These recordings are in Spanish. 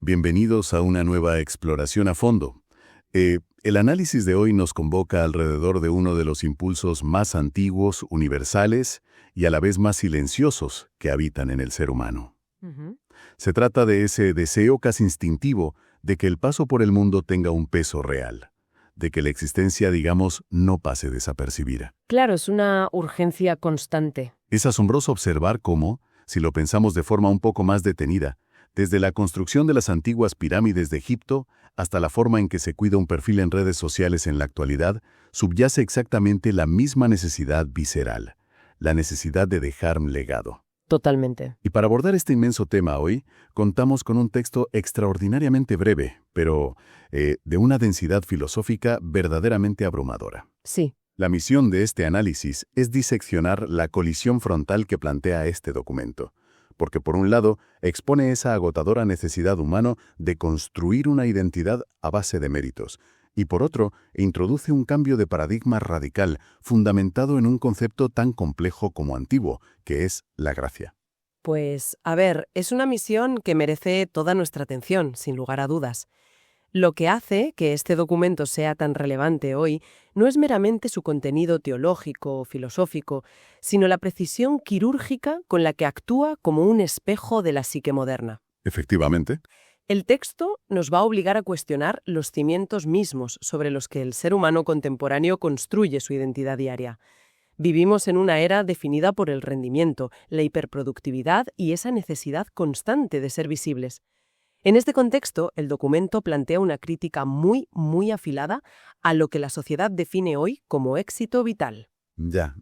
Bienvenidos a una nueva exploración a fondo. El análisis de hoy nos convoca alrededor de uno de los impulsos más antiguos, universales y a la vez más silenciosos que habitan en el ser humano. Ujú. Se trata de ese deseo casi instintivo de que el paso por el mundo tenga un peso real, de que la existencia, digamos, no pase desapercibida. Claro, es una urgencia constante. Es asombroso observar cómo, si lo pensamos de forma un poco más detenida, desde la construcción de las antiguas pirámides de Egipto hasta la forma en que se cuida un perfil en redes sociales en la actualidad, subyace exactamente la misma necesidad visceral, la necesidad de dejar un legado. Totalmente. Y para abordar este inmenso tema hoy, contamos con un texto extraordinariamente breve, pero de una densidad filosófica verdaderamente abrumadora. Sí. La misión de este análisis es diseccionar la colisión frontal que plantea este documento, porque por un lado expone esa agotadora necesidad humana de construir una identidad a base de méritos, y por otro introduce un cambio de paradigma radical fundamentado en un concepto tan complejo como antiguo, que es la gracia. Pues, a ver, es una misión que merece toda nuestra atención, sin lugar a dudas. Lo que hace que este documento sea tan relevante hoy no es meramente su contenido teológico o filosófico, sino la precisión quirúrgica con la que actúa como un espejo de la psique moderna. Efectivamente. El texto nos va a obligar a cuestionar los cimientos mismos sobre los que el ser humano contemporáneo construye su identidad diaria. Vivimos en una era definida por el rendimiento, la hiperproductividad y esa necesidad constante de ser visibles. En este contexto, el documento plantea una crítica muy afilada a lo que la sociedad define hoy como éxito vital. Ya.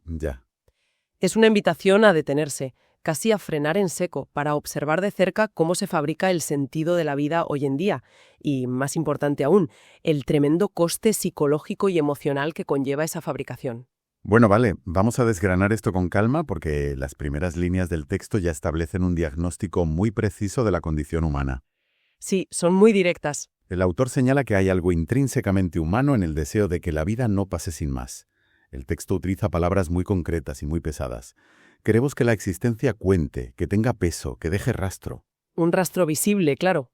Es una invitación a detenerse, casi a frenar en seco, para observar de cerca cómo se fabrica el sentido de la vida hoy en día y, más importante aún, el tremendo coste psicológico y emocional que conlleva esa fabricación. Bueno, vale, vamos a desgranar esto con calma porque las primeras líneas del texto ya establecen un diagnóstico muy preciso de la condición humana. Sí, son muy directas. El autor señala que hay algo intrínsecamente humano en el deseo de que la vida no pase sin más. El texto utiliza palabras muy concretas y muy pesadas. Queremos que la existencia cuente, que tenga peso, que deje rastro. Un rastro visible, claro.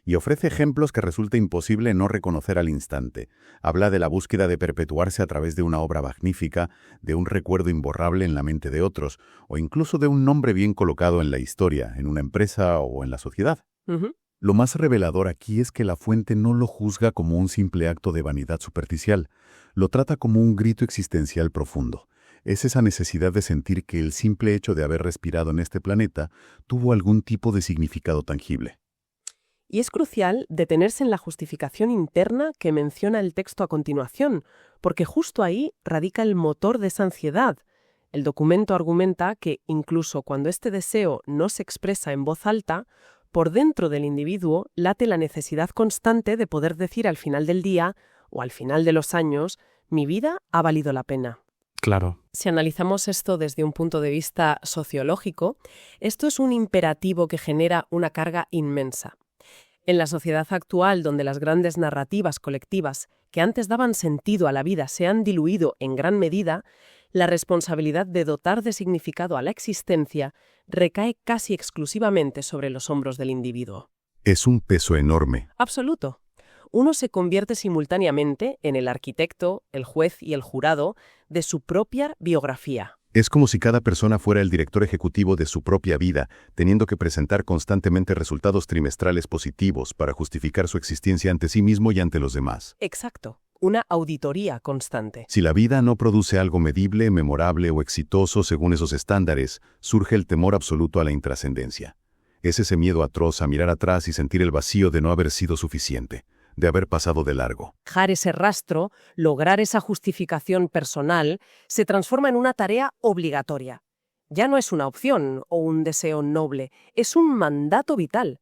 Y ofrece ejemplos que resulta imposible no reconocer al instante. Habla de la búsqueda de perpetuarse a través de una obra magnífica, de un recuerdo imborrable en la mente de otros, o incluso de un nombre bien colocado en la historia, en una empresa o en la sociedad. Ujú. Lo más revelador aquí es que la fuente no lo juzga como un simple acto de vanidad superficial, lo trata como un grito existencial profundo. Es esa necesidad de sentir que el simple hecho de haber respirado en este planeta tuvo algún tipo de significado tangible. Y es crucial detenerse en la justificación interna que menciona el texto a continuación, porque justo ahí radica el motor de esa ansiedad. El documento argumenta que incluso cuando este deseo no se expresa en voz alta, por dentro del individuo late la necesidad constante de poder decir al final del día o al final de los años, mi vida ha valido la pena. Claro. Si analizamos esto desde un punto de vista sociológico, esto es un imperativo que genera una carga inmensa. En la sociedad actual, donde las grandes narrativas colectivas que antes daban sentido a la vida se han diluido en gran medida, la responsabilidad de dotar de significado a la existencia recae casi exclusivamente sobre los hombros del individuo. Es un peso enorme. Absoluto. Uno se convierte simultáneamente en el arquitecto, el juez y el jurado de su propia biografía. Es como si cada persona fuera el director ejecutivo de su propia vida, teniendo que presentar constantemente resultados trimestrales positivos para justificar su existencia ante sí mismo y ante los demás. Exacto. Una auditoría constante. Si la vida no produce algo medible, memorable o exitoso según esos estándares, surge el temor absoluto a la intrascendencia. Es ese miedo atroz a mirar atrás y sentir el vacío de no haber sido suficiente, de haber pasado de largo. Dejar ese rastro, lograr esa justificación personal, se transforma en una tarea obligatoria. Ya no es una opción o un deseo noble, es un mandato vital.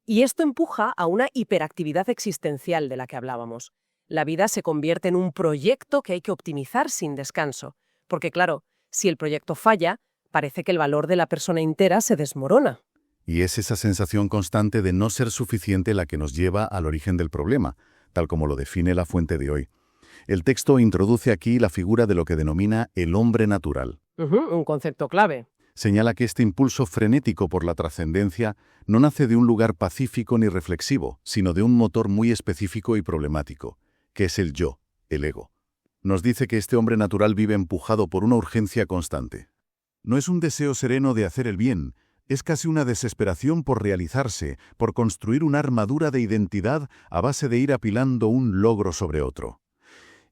Y esto empuja a una hiperactividad existencial de la que hablábamos. La vida se convierte en un proyecto que hay que optimizar sin descanso. Porque claro, si el proyecto falla, parece que el valor de la persona entera se desmorona. Y es esa sensación constante de no ser suficiente la que nos lleva al origen del problema, tal como lo define la fuente de hoy. El texto introduce aquí la figura de lo que denomina el hombre natural. Un concepto clave. Señala que este impulso frenético por la trascendencia no nace de un lugar pacífico ni reflexivo, sino de un motor muy específico y problemático, que es el yo, el ego. Nos dice que este hombre natural vive empujado por una urgencia constante. No es un deseo sereno de hacer el bien, es casi una desesperación por realizarse, por construir una armadura de identidad a base de ir apilando un logro sobre otro.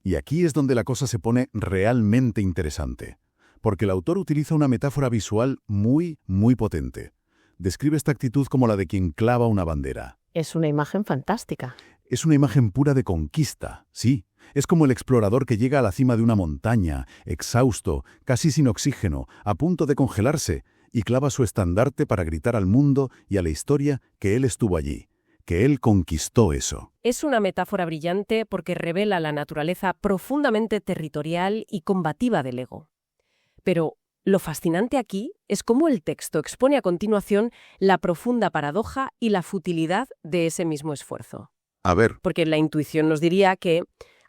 Y aquí es donde la cosa se pone realmente interesante, porque el autor utiliza una metáfora visual muy potente. Describe esta actitud como la de quien clava una bandera. Es una imagen fantástica. Es una imagen pura de conquista, sí. Es como el explorador que llega a la cima de una montaña, exhausto, casi sin oxígeno, a punto de congelarse, y clava su estandarte para gritar al mundo y a la historia que él estuvo allí, que él conquistó eso. Es una metáfora brillante porque revela la naturaleza profundamente territorial y combativa del ego. Pero lo fascinante aquí es cómo el texto expone a continuación la profunda paradoja y la futilidad de ese mismo esfuerzo. A ver, Porque la intuición nos diría que,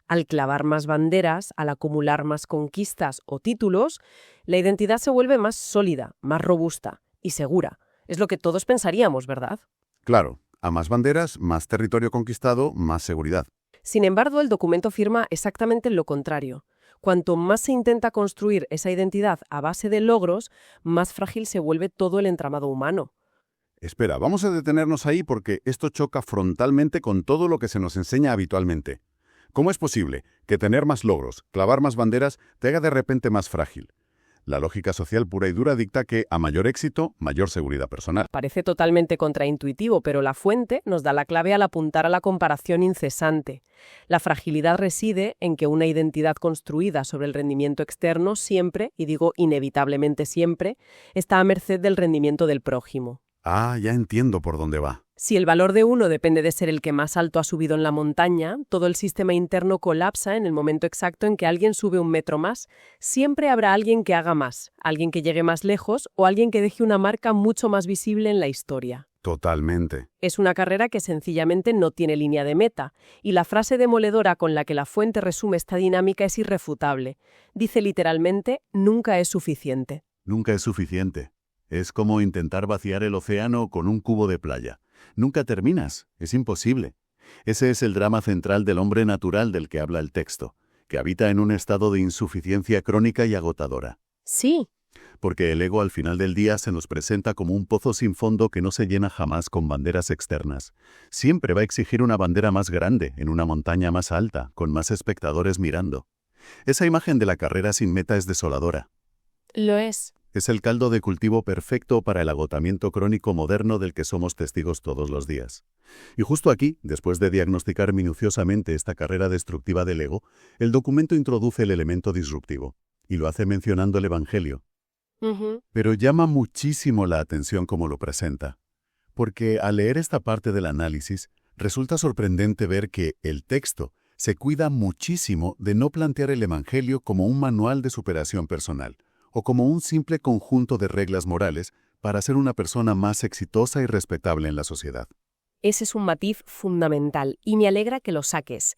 al clavar más banderas, al acumular más conquistas o títulos, la identidad se vuelve más sólida, más robusta y segura. Es lo que todos pensaríamos, ¿verdad? claro, a más banderas, más territorio conquistado, más seguridad. Sin embargo, el documento afirma exactamente lo contrario. Cuanto más se intenta construir esa identidad a base de logros, más frágil se vuelve todo el entramado humano. Espera, vamos a detenernos ahí porque esto choca frontalmente con todo lo que se nos enseña habitualmente. ¿Cómo es posible que tener más logros, clavar más banderas, te haga de repente más frágil? La lógica social pura y dura dicta que a mayor éxito, mayor seguridad personal. Parece totalmente contraintuitivo, pero la fuente nos da la clave al apuntar a la comparación incesante. La fragilidad reside en que una identidad construida sobre el rendimiento externo siempre, y digo inevitablemente siempre, está a merced del rendimiento del prójimo. Ah, ya entiendo por dónde va. Si el valor de uno depende de ser el que más alto ha subido en la montaña, todo el sistema interno colapsa en el momento exacto en que alguien sube un metro más. Siempre habrá alguien que haga más, alguien que llegue más lejos o alguien que deje una marca mucho más visible en la historia. Totalmente. Es una carrera que sencillamente no tiene línea de meta, y la frase demoledora con la que la fuente resume esta dinámica es irrefutable. Dice literalmente, nunca es suficiente. Nunca es suficiente. Es como intentar vaciar el océano con un cubo de playa. Nunca terminas, es imposible. Ese es el drama central del hombre natural del que habla el texto, que habita en un estado de insuficiencia crónica y agotadora. Sí, Porque el ego al final del día se nos presenta como un pozo sin fondo que no se llena jamás con banderas externas. Siempre va a exigir una bandera más grande, en una montaña más alta, con más espectadores mirando. Esa imagen de la carrera sin meta es desoladora. lo es. Es el caldo de cultivo perfecto para el agotamiento crónico moderno del que somos testigos todos los días. Y justo aquí, después de diagnosticar minuciosamente esta carrera destructiva del ego, el documento introduce el elemento disruptivo, y lo hace mencionando el Evangelio. Pero llama muchísimo la atención cómo lo presenta, porque al leer esta parte del análisis, resulta sorprendente ver que el texto se cuida muchísimo de no plantear el Evangelio como un manual de superación personal, o como un simple conjunto de reglas morales para ser una persona más exitosa y respetable en la sociedad. Ese es un matiz fundamental y me alegra que lo saques.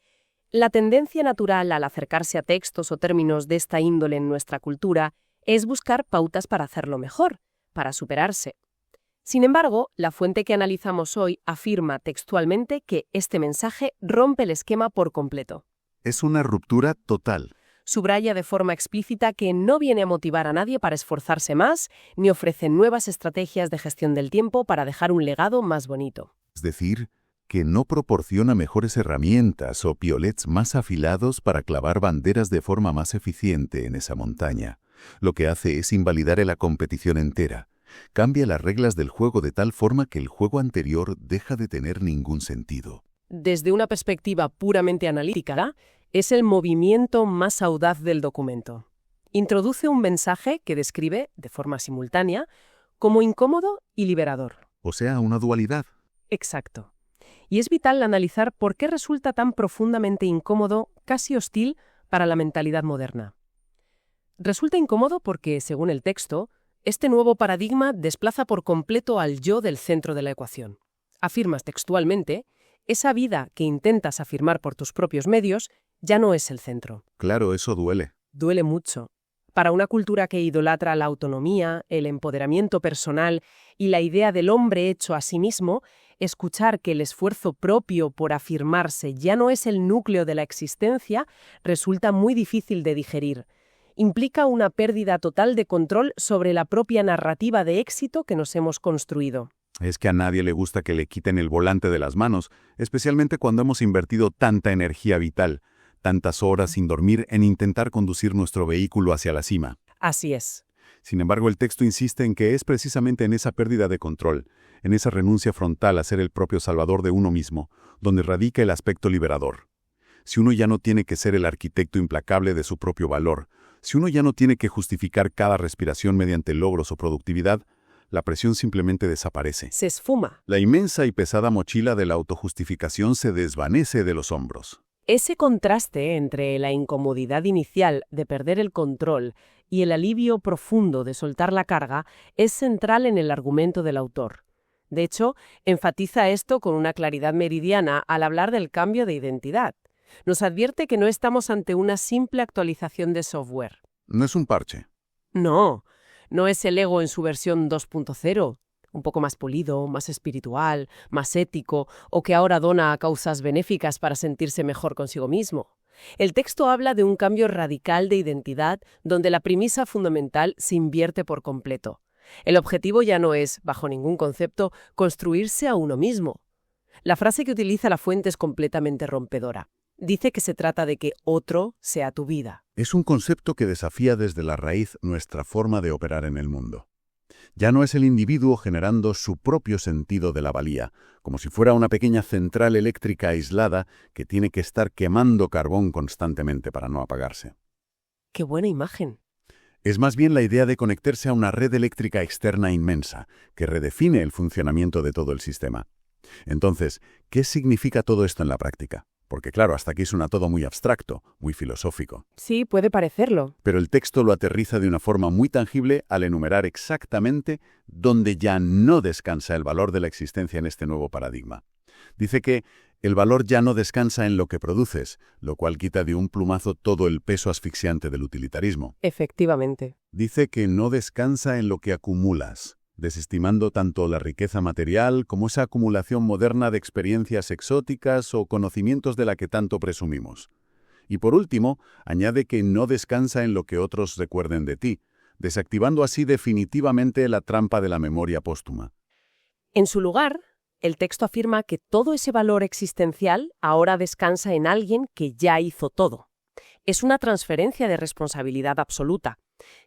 La tendencia natural al acercarse a textos o términos de esta índole en nuestra cultura es buscar pautas para hacerlo mejor, para superarse. Sin embargo, la fuente que analizamos hoy afirma textualmente que este mensaje rompe el esquema por completo. Es una ruptura total. Subraya de forma explícita que no viene a motivar a nadie para esforzarse más, ni ofrece nuevas estrategias de gestión del tiempo para dejar un legado más bonito. Es decir, que no proporciona mejores herramientas o piolets más afilados para clavar banderas de forma más eficiente en esa montaña. Lo que hace es invalidar la competición entera. Cambia las reglas del juego de tal forma que el juego anterior deja de tener ningún sentido. Desde una perspectiva puramente analítica, es el movimiento más audaz del documento. Introduce un mensaje que describe, de forma simultánea, como incómodo y liberador. O sea, una dualidad. Exacto. Y es vital analizar por qué resulta tan profundamente incómodo, casi hostil, para la mentalidad moderna. Resulta incómodo porque, según el texto, este nuevo paradigma desplaza por completo al yo del centro de la ecuación. Afirmas textualmente, esa vida que intentas afirmar por tus propios medios ya no es el centro. Claro, eso duele. Duele mucho. Para una cultura que idolatra la autonomía, el empoderamiento personal y la idea del hombre hecho a sí mismo, escuchar que el esfuerzo propio por afirmarse ya no es el núcleo de la existencia resulta muy difícil de digerir. Implica una pérdida total de control sobre la propia narrativa de éxito que nos hemos construido. Es que a nadie le gusta que le quiten el volante de las manos, especialmente cuando hemos invertido tanta energía vital, tantas horas sin dormir en intentar conducir nuestro vehículo hacia la cima. Así es. Sin embargo, el texto insiste en que es precisamente en esa pérdida de control, en esa renuncia frontal a ser el propio salvador de uno mismo, donde radica el aspecto liberador. Si uno ya no tiene que ser el arquitecto implacable de su propio valor, si uno ya no tiene que justificar cada respiración mediante logros o productividad, la presión simplemente desaparece. Se esfuma. La inmensa y pesada mochila de la autojustificación se desvanece de los hombros. Ese contraste entre la incomodidad inicial de perder el control y el alivio profundo de soltar la carga es central en el argumento del autor. De hecho, enfatiza esto con una claridad meridiana al hablar del cambio de identidad. Nos advierte que no estamos ante una simple actualización de software. No es un parche. No es el ego en su versión 2.0, un poco más pulido, más espiritual, más ético, o que ahora dona a causas benéficas para sentirse mejor consigo mismo. El texto habla de un cambio radical de identidad donde la premisa fundamental se invierte por completo. El objetivo ya no es, bajo ningún concepto, construirse a uno mismo. La frase que utiliza la fuente es completamente rompedora. Dice que se trata de que otro sea tu vida. Es un concepto que desafía desde la raíz nuestra forma de operar en el mundo. Ya no es el individuo generando su propio sentido de la valía, como si fuera una pequeña central eléctrica aislada que tiene que estar quemando carbón constantemente para no apagarse. ¡Qué buena imagen! Es más bien la idea de conectarse a una red eléctrica externa inmensa, que redefine el funcionamiento de todo el sistema. Entonces, ¿qué significa todo esto en la práctica? Porque claro, hasta aquí suena todo muy abstracto, muy filosófico. Sí, puede parecerlo. Pero el texto lo aterriza de una forma muy tangible al enumerar exactamente dónde ya no descansa el valor de la existencia en este nuevo paradigma. Dice que el valor ya no descansa en lo que produces, lo cual quita de un plumazo todo el peso asfixiante del utilitarismo. Efectivamente. Dice que no descansa en lo que acumulas, desestimando tanto la riqueza material como esa acumulación moderna de experiencias exóticas o conocimientos de la que tanto presumimos. Y por último, añade que no descansa en lo que otros recuerden de ti, desactivando así definitivamente la trampa de la memoria póstuma. En su lugar, el texto afirma que todo ese valor existencial ahora descansa en alguien que ya hizo todo. Es una transferencia de responsabilidad absoluta.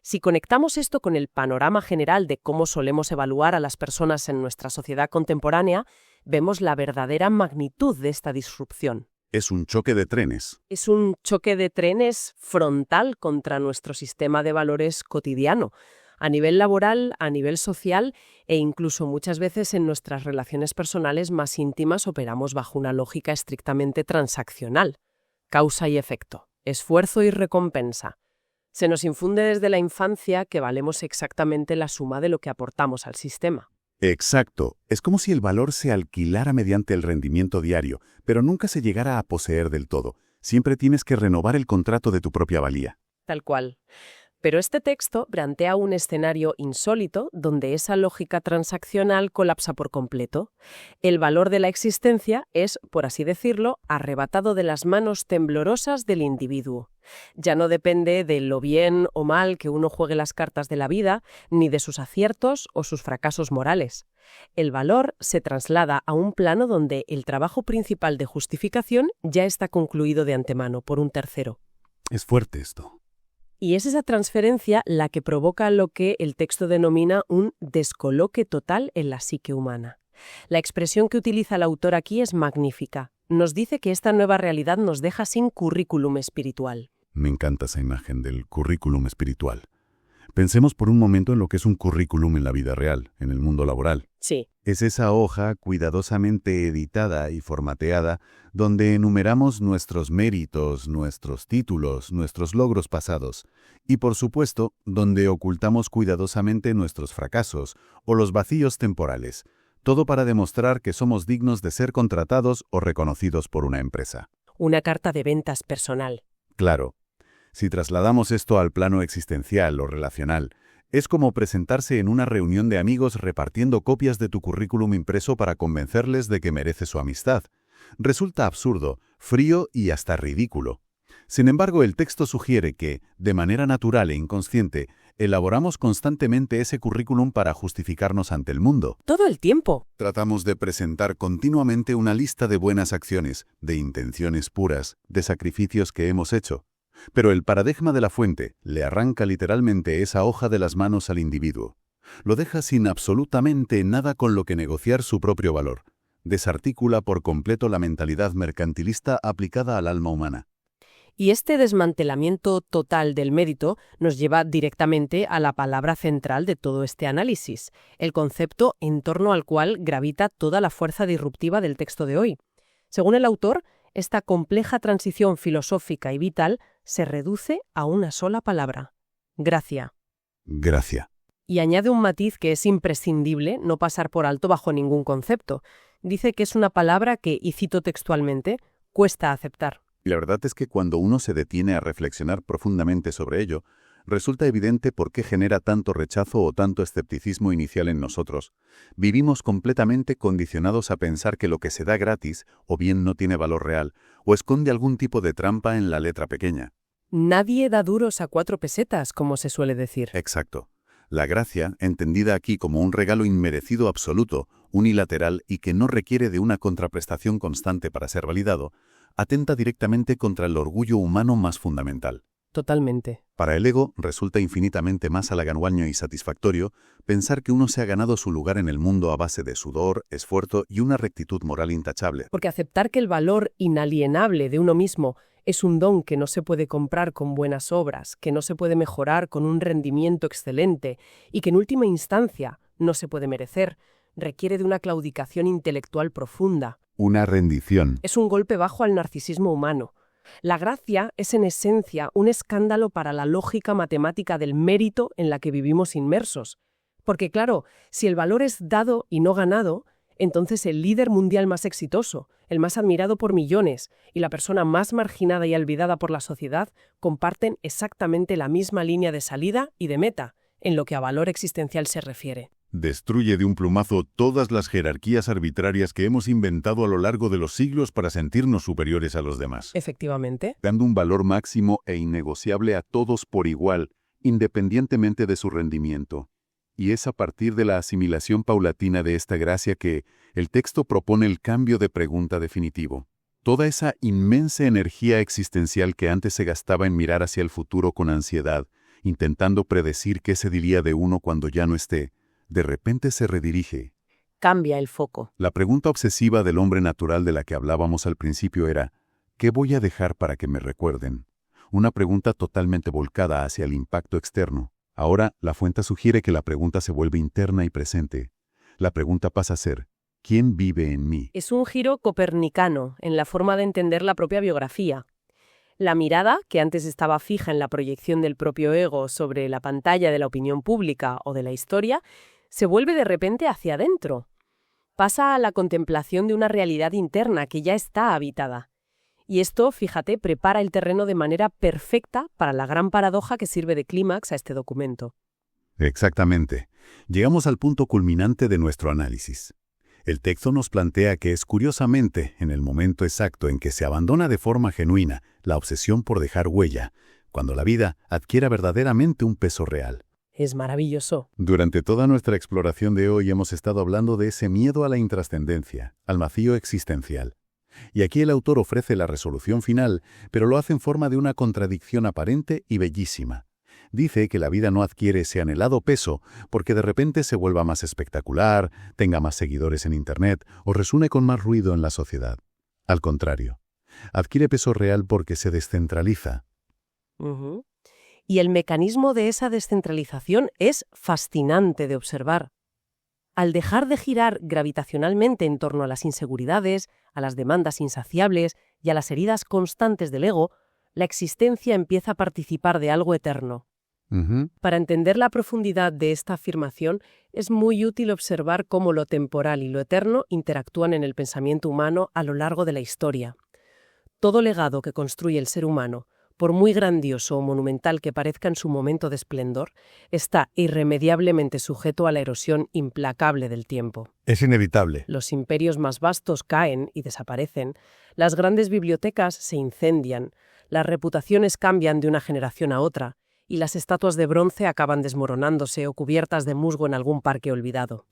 Si conectamos esto con el panorama general de cómo solemos evaluar a las personas en nuestra sociedad contemporánea, vemos la verdadera magnitud de esta disrupción. Es un choque de trenes. Es un choque de trenes frontal contra nuestro sistema de valores cotidiano, a nivel laboral, a nivel social e incluso muchas veces en nuestras relaciones personales más íntimas operamos bajo una lógica estrictamente transaccional. Causa y efecto, esfuerzo y recompensa. Se nos infunde desde la infancia que valemos exactamente la suma de lo que aportamos al sistema. Exacto. Es como si el valor se alquilara mediante el rendimiento diario, pero nunca se llegara a poseer del todo. Siempre tienes que renovar el contrato de tu propia valía. Tal cual. Pero este texto plantea un escenario insólito donde esa lógica transaccional colapsa por completo. El valor de la existencia es, por así decirlo, arrebatado de las manos temblorosas del individuo. Ya no depende de lo bien o mal que uno juegue las cartas de la vida, ni de sus aciertos o sus fracasos morales. El valor se traslada a un plano donde el trabajo principal de justificación ya está concluido de antemano por un tercero. Es fuerte esto. Y es esa transferencia la que provoca lo que el texto denomina un descoloque total en la psique humana. La expresión que utiliza el autor aquí es magnífica. Nos dice que esta nueva realidad nos deja sin currículum espiritual. Me encanta esa imagen del currículum espiritual. Pensemos por un momento en lo que es un currículum en la vida real, en el mundo laboral. Sí. Es esa hoja cuidadosamente editada y formateada donde enumeramos nuestros méritos, nuestros títulos, nuestros logros pasados y, por supuesto, donde ocultamos cuidadosamente nuestros fracasos o los vacíos temporales, todo para demostrar que somos dignos de ser contratados o reconocidos por una empresa. Una carta de ventas personal. Claro. Si trasladamos esto al plano existencial o relacional, es como presentarse en una reunión de amigos repartiendo copias de tu currículum impreso para convencerles de que mereces su amistad. Resulta absurdo, frío y hasta ridículo. Sin embargo, el texto sugiere que, de manera natural e inconsciente, elaboramos constantemente ese currículum para justificarnos ante el mundo. Todo el tiempo. Tratamos de presentar continuamente una lista de buenas acciones, de intenciones puras, de sacrificios que hemos hecho. Pero el paradigma de la fuente le arranca literalmente esa hoja de las manos al individuo. Lo deja sin absolutamente nada con lo que negociar su propio valor. Desarticula por completo la mentalidad mercantilista aplicada al alma humana. Y este desmantelamiento total del mérito nos lleva directamente a la palabra central de todo este análisis, el concepto en torno al cual gravita toda la fuerza disruptiva del texto de hoy. Según el autor, esta compleja transición filosófica y vital se reduce a una sola palabra: gracia. Gracia. Y añade un matiz que es imprescindible no pasar por alto bajo ningún concepto. Dice que es una palabra que, y cito textualmente, cuesta aceptar. Y la verdad es que cuando uno se detiene a reflexionar profundamente sobre ello, resulta evidente por qué genera tanto rechazo o tanto escepticismo inicial en nosotros. Vivimos completamente condicionados a pensar que lo que se da gratis o bien no tiene valor real, o esconde algún tipo de trampa en la letra pequeña. Nadie da duros a 4 pesetas, como se suele decir. Exacto. La gracia, entendida aquí como un regalo inmerecido absoluto, unilateral y que no requiere de una contraprestación constante para ser validado, atenta directamente contra el orgullo humano más fundamental. Totalmente. Para el ego resulta infinitamente más halagüeño y satisfactorio pensar que uno se ha ganado su lugar en el mundo a base de sudor, esfuerzo y una rectitud moral intachable. Porque aceptar que el valor inalienable de uno mismo es un don que no se puede comprar con buenas obras, que no se puede mejorar con un rendimiento excelente y que en última instancia no se puede merecer, requiere de una claudicación intelectual profunda. Una rendición. Es un golpe bajo al narcisismo humano. La gracia es en esencia un escándalo para la lógica matemática del mérito en la que vivimos inmersos. Porque claro, si el valor es dado y no ganado, entonces el líder mundial más exitoso, el más admirado por millones y la persona más marginada y olvidada por la sociedad comparten exactamente la misma línea de salida y de meta, en lo que a valor existencial se refiere. Destruye de un plumazo todas las jerarquías arbitrarias que hemos inventado a lo largo de los siglos para sentirnos superiores a los demás. Efectivamente. Dando un valor máximo e innegociable a todos por igual, independientemente de su rendimiento. Y es a partir de la asimilación paulatina de esta gracia que el texto propone el cambio de pregunta definitivo. Toda esa inmensa energía existencial que antes se gastaba en mirar hacia el futuro con ansiedad, intentando predecir qué se diría de uno cuando ya no esté, de repente se redirige. Cambia el foco. La pregunta obsesiva del hombre natural de la que hablábamos al principio era, ¿qué voy a dejar para que me recuerden? Una pregunta totalmente volcada hacia el impacto externo. Ahora, la fuente sugiere que la pregunta se vuelve interna y presente. La pregunta pasa a ser, ¿quién vive en mí? Es un giro copernicano en la forma de entender la propia biografía. La mirada, que antes estaba fija en la proyección del propio ego sobre la pantalla de la opinión pública o de la historia, se vuelve de repente hacia adentro. Pasa a la contemplación de una realidad interna que ya está habitada. Y esto, fíjate, prepara el terreno de manera perfecta para la gran paradoja que sirve de clímax a este documento. Exactamente. Llegamos al punto culminante de nuestro análisis. El texto nos plantea que es curiosamente, en el momento exacto en que se abandona de forma genuina la obsesión por dejar huella, cuando la vida adquiere verdaderamente un peso real. Es maravilloso. Durante toda nuestra exploración de hoy hemos estado hablando de ese miedo a la intrascendencia, al vacío existencial. Y aquí el autor ofrece la resolución final, pero lo hace en forma de una contradicción aparente y bellísima. Dice que la vida no adquiere ese anhelado peso porque de repente se vuelva más espectacular, tenga más seguidores en Internet o resuene con más ruido en la sociedad. Al contrario, adquiere peso real porque se descentraliza. Y el mecanismo de esa descentralización es fascinante de observar. Al dejar de girar gravitacionalmente en torno a las inseguridades, a las demandas insaciables y a las heridas constantes del ego, la existencia empieza a participar de algo eterno. Para entender la profundidad de esta afirmación, es muy útil observar cómo lo temporal y lo eterno interactúan en el pensamiento humano a lo largo de la historia. Todo legado que construye el ser humano, Por muy grandioso o monumental que parezca en su momento de esplendor, está irremediablemente sujeto a la erosión implacable del tiempo. Es inevitable. Los imperios más vastos caen y desaparecen, las grandes bibliotecas se incendian, las reputaciones cambian de una generación a otra, y las estatuas de bronce acaban desmoronándose o cubiertas de musgo en algún parque olvidado.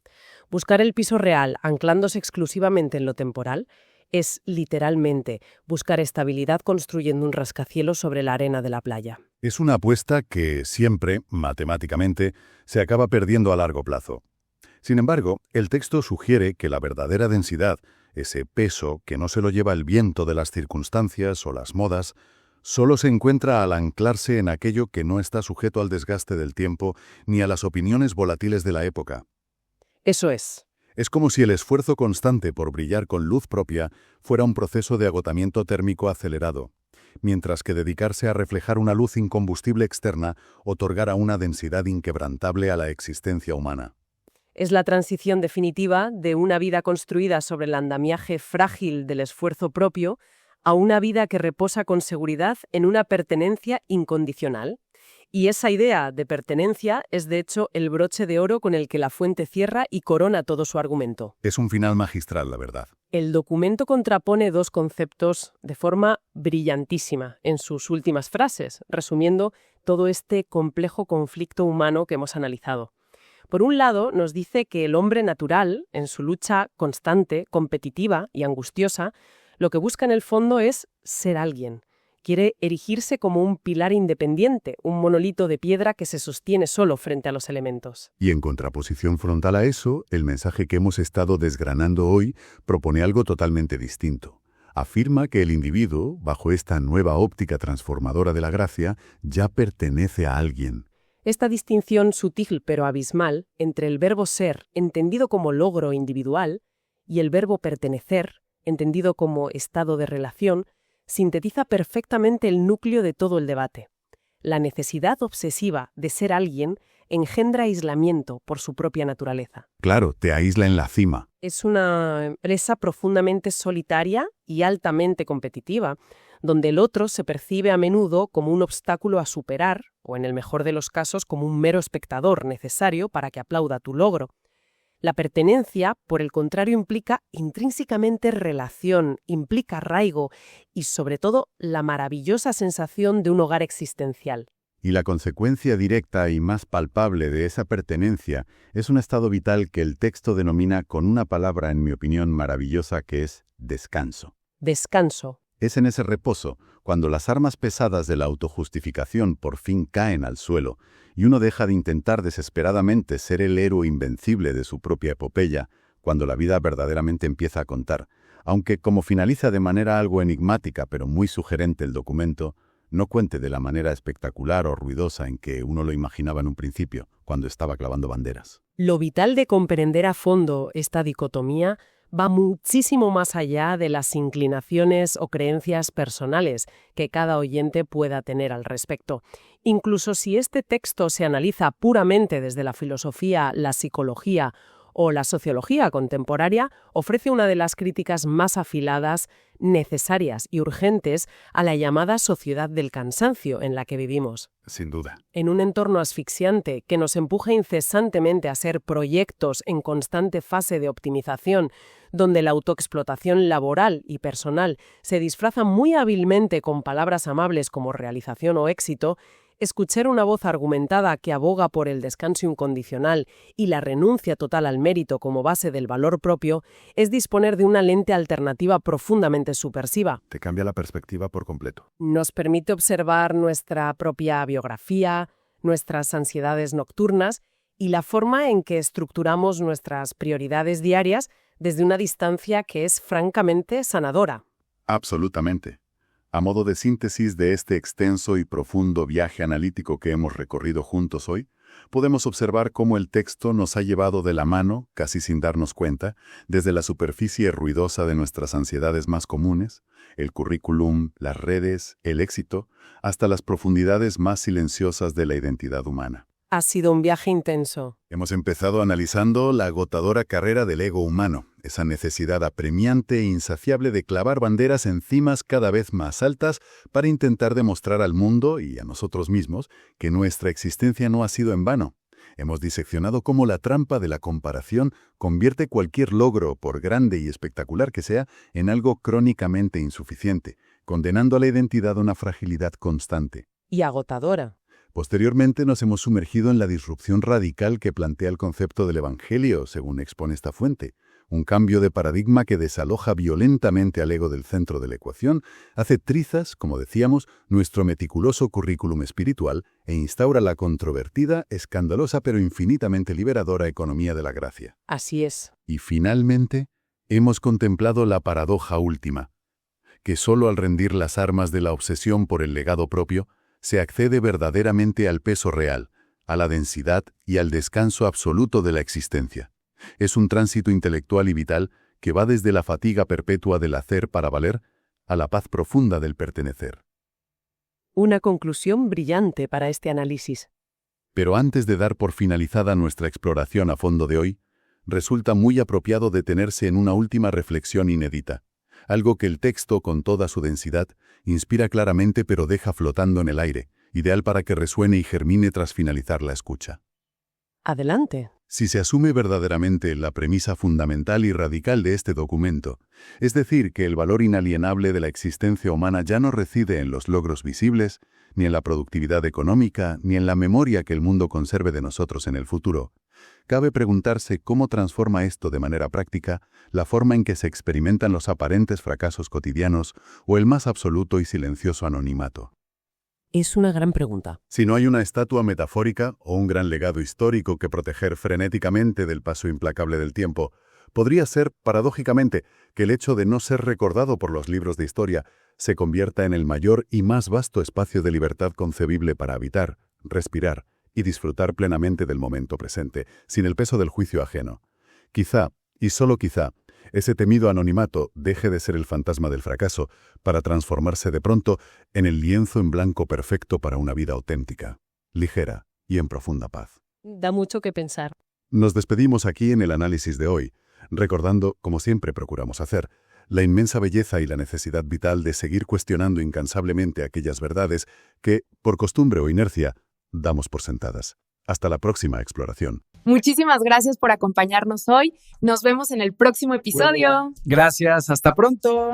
Buscar el piso real, anclándose exclusivamente en lo temporal, es, literalmente, buscar estabilidad construyendo un rascacielos sobre la arena de la playa. Es una apuesta que siempre, matemáticamente, se acaba perdiendo a largo plazo. Sin embargo, el texto sugiere que la verdadera densidad, ese peso que no se lo lleva el viento de las circunstancias o las modas, solo se encuentra al anclarse en aquello que no está sujeto al desgaste del tiempo ni a las opiniones volátiles de la época. Eso es. Es como si el esfuerzo constante por brillar con luz propia fuera un proceso de agotamiento térmico acelerado, mientras que dedicarse a reflejar una luz incombustible externa otorgara una densidad inquebrantable a la existencia humana. Es la transición definitiva de una vida construida sobre el andamiaje frágil del esfuerzo propio a una vida que reposa con seguridad en una pertenencia incondicional. Y esa idea de pertenencia es, de hecho, el broche de oro con el que La Fuente cierra y corona todo su argumento. Es un final magistral, la verdad. El documento contrapone dos conceptos de forma brillantísima en sus últimas frases, resumiendo todo este complejo conflicto humano que hemos analizado. Por un lado, nos dice que el hombre natural, en su lucha constante, competitiva y angustiosa, lo que busca en el fondo es ser alguien. Quiere erigirse como un pilar independiente, un monolito de piedra que se sostiene solo frente a los elementos. Y en contraposición frontal a eso, el mensaje que hemos estado desgranando hoy propone algo totalmente distinto. Afirma que el individuo, bajo esta nueva óptica transformadora de la gracia, ya pertenece a alguien. Esta distinción sutil pero abismal entre el verbo ser, entendido como logro individual, y el verbo pertenecer, entendido como estado de relación, sintetiza perfectamente el núcleo de todo el debate. La necesidad obsesiva de ser alguien engendra aislamiento por su propia naturaleza. Claro, te aísla en la cima. Es una empresa profundamente solitaria y altamente competitiva, donde el otro se percibe a menudo como un obstáculo a superar, o en el mejor de los casos como un mero espectador necesario para que aplauda tu logro. La pertenencia, por el contrario, implica intrínsecamente relación, implica arraigo y, sobre todo, la maravillosa sensación de un hogar existencial. Y la consecuencia directa y más palpable de esa pertenencia es un estado vital que el texto denomina con una palabra, en mi opinión, maravillosa, que es descanso. Descanso. Es en ese reposo, cuando las armas pesadas de la autojustificación por fin caen al suelo y uno deja de intentar desesperadamente ser el héroe invencible de su propia epopeya, cuando la vida verdaderamente empieza a contar, aunque como finaliza de manera algo enigmática pero muy sugerente el documento, no cuente de la manera espectacular o ruidosa en que uno lo imaginaba en un principio, cuando estaba clavando banderas. Lo vital de comprender a fondo esta dicotomía va muchísimo más allá de las inclinaciones o creencias personales que cada oyente pueda tener al respecto. Incluso si este texto se analiza puramente desde la filosofía, la psicología o la sociología contemporánea, ofrece una de las críticas más afiladas, necesarias y urgentes a la llamada sociedad del cansancio en la que vivimos. Sin duda. En un entorno asfixiante que nos empuja incesantemente a ser proyectos en constante fase de optimización, donde la autoexplotación laboral y personal se disfraza muy hábilmente con palabras amables como realización o éxito, escuchar una voz argumentada que aboga por el descanso incondicional y la renuncia total al mérito como base del valor propio es disponer de una lente alternativa profundamente subversiva. Te cambia la perspectiva por completo. Nos permite observar nuestra propia biografía, nuestras ansiedades nocturnas y la forma en que estructuramos nuestras prioridades diarias desde una distancia que es francamente sanadora. Absolutamente. A modo de síntesis de este extenso y profundo viaje analítico que hemos recorrido juntos hoy, podemos observar cómo el texto nos ha llevado de la mano, casi sin darnos cuenta, desde la superficie ruidosa de nuestras ansiedades más comunes, el currículum, las redes, el éxito, hasta las profundidades más silenciosas de la identidad humana. Ha sido un viaje intenso. Hemos empezado analizando la agotadora carrera del ego humano, esa necesidad apremiante e insaciable de clavar banderas en cimas cada vez más altas para intentar demostrar al mundo y a nosotros mismos que nuestra existencia no ha sido en vano. Hemos diseccionado cómo la trampa de la comparación convierte cualquier logro, por grande y espectacular que sea, en algo crónicamente insuficiente, condenando a la identidad a una fragilidad constante. Y agotadora. Posteriormente nos hemos sumergido en la disrupción radical que plantea el concepto del Evangelio, según expone esta fuente. Un cambio de paradigma que desaloja violentamente al ego del centro de la ecuación, hace trizas, como decíamos, nuestro meticuloso currículum espiritual e instaura la controvertida, escandalosa pero infinitamente liberadora economía de la gracia. Así es. Y finalmente, hemos contemplado la paradoja última, que solo al rendir las armas de la obsesión por el legado propio, se accede verdaderamente al peso real, a la densidad y al descanso absoluto de la existencia. Es un tránsito intelectual y vital que va desde la fatiga perpetua del hacer para valer a la paz profunda del pertenecer. Una conclusión brillante para este análisis. Pero antes de dar por finalizada nuestra exploración a fondo de hoy, resulta muy apropiado detenerse en una última reflexión inédita, algo que el texto, con toda su densidad, inspira claramente pero deja flotando en el aire, ideal para que resuene y germine tras finalizar la escucha. Adelante. Si se asume verdaderamente la premisa fundamental y radical de este documento, es decir, que el valor inalienable de la existencia humana ya no reside en los logros visibles, ni en la productividad económica, ni en la memoria que el mundo conserve de nosotros en el futuro, cabe preguntarse cómo transforma esto de manera práctica la forma en que se experimentan los aparentes fracasos cotidianos o el más absoluto y silencioso anonimato. Es una gran pregunta. Si no hay una estatua metafórica o un gran legado histórico que proteger frenéticamente del paso implacable del tiempo, podría ser, paradójicamente, que el hecho de no ser recordado por los libros de historia se convierta en el mayor y más vasto espacio de libertad concebible para habitar, respirar y disfrutar plenamente del momento presente, sin el peso del juicio ajeno. Quizá, y solo quizá, ese temido anonimato deje de ser el fantasma del fracaso para transformarse de pronto en el lienzo en blanco perfecto para una vida auténtica, ligera y en profunda paz. Da mucho que pensar. Nos despedimos aquí en el análisis de hoy, recordando, como siempre procuramos hacer, la inmensa belleza y la necesidad vital de seguir cuestionando incansablemente aquellas verdades que, por costumbre o inercia, damos por sentadas. Hasta la próxima exploración. Muchísimas gracias por acompañarnos hoy. Nos vemos en el próximo episodio. Gracias, hasta pronto.